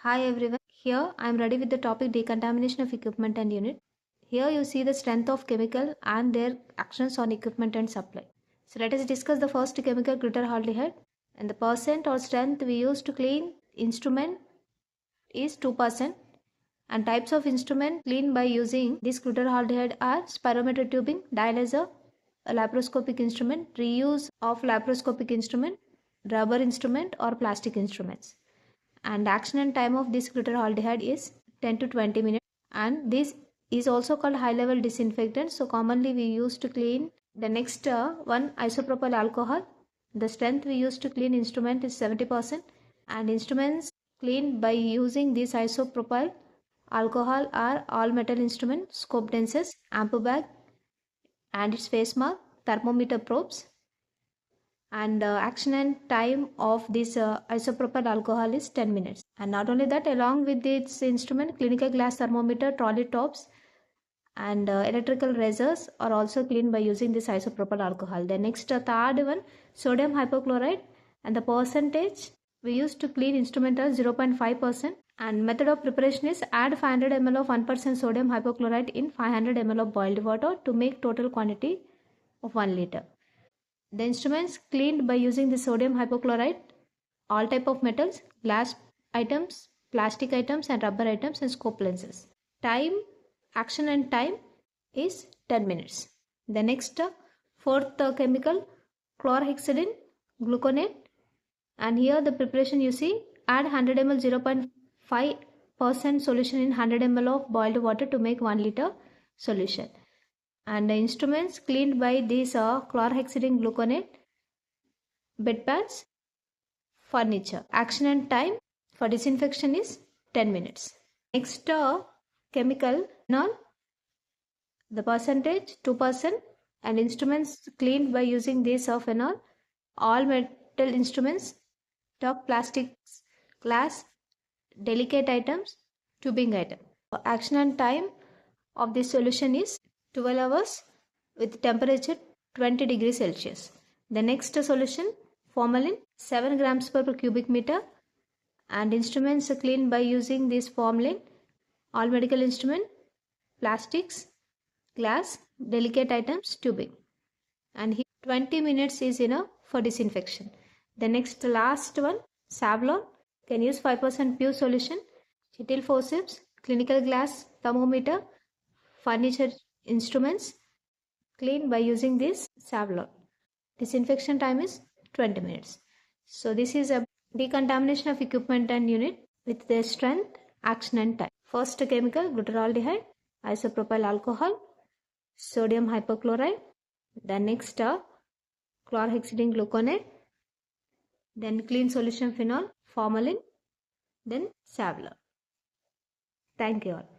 Hi everyone, here I am ready with the topic decontamination of equipment and unit. Here you see the strength of chemical and their actions on equipment and supply. So let us discuss the first chemical, glutaraldehyde, and the percent or strength we use to clean instrument is 2%, and types of instrument cleaned by using this glutaraldehyde are spirometer tubing, dialyzer, a laparoscopic instrument, reuse of laparoscopic instrument, rubber instrument or plastic instruments. And action and time of this glutaraldehyde is 10 to 20 minutes, and this is also called high level disinfectant. So commonly we use to clean the next one, isopropyl alcohol. The strength we use to clean instrument is 70%, and instruments cleaned by using this isopropyl alcohol are all metal instrument, scope lenses, ampu bag and its face mark, thermometer probes. And action and time of this isopropyl alcohol is 10 minutes. And not only that, along with this instrument, clinical glass thermometer, trolley tops and electrical razors are also cleaned by using this isopropyl alcohol. The next third one, sodium hypochlorite, and the percentage we use to clean instrument is 0.5%, and method of preparation is add 500 ml of 1% sodium hypochlorite in 500 ml of boiled water to make total quantity of 1 liter. The instruments cleaned by using the sodium hypochlorite, all type of metals, glass items, plastic items and rubber items and scope lenses. Time, action and time is 10 minutes. The next fourth chemical, chlorhexidine gluconate, and here the preparation you see, add 100 ml 0.5% solution in 100 ml of boiled water to make 1 liter solution. And the instruments cleaned by these chlorhexidine gluconate, bedpans, furniture. Action and time for disinfection is 10 minutes. Next chemical, phenol, the percentage 2%, and instruments cleaned by using this phenol, all metal instruments, top plastics, glass, delicate items, tubing item. Action and time of this solution is 12 hours with temperature 20 degrees Celsius. The next solution, formalin, 7 grams per cubic meter, and instruments cleaned by using this formalin, all medical instrument, plastics, glass, delicate items, tubing. And here 20 minutes is enough for disinfection. The next last one, Savlon, can use 5% pure solution, sterile forceps, clinical glass thermometer, furniture instruments cleaned by using this Savlon. Disinfection time is 20 minutes. So this is a decontamination of equipment and unit with their strength, action and time. First chemical, glutaraldehyde, isopropyl alcohol, sodium hypochlorite, the next chlorhexidine gluconate, then clean solution phenol, formalin, then Savlon. Thank you all.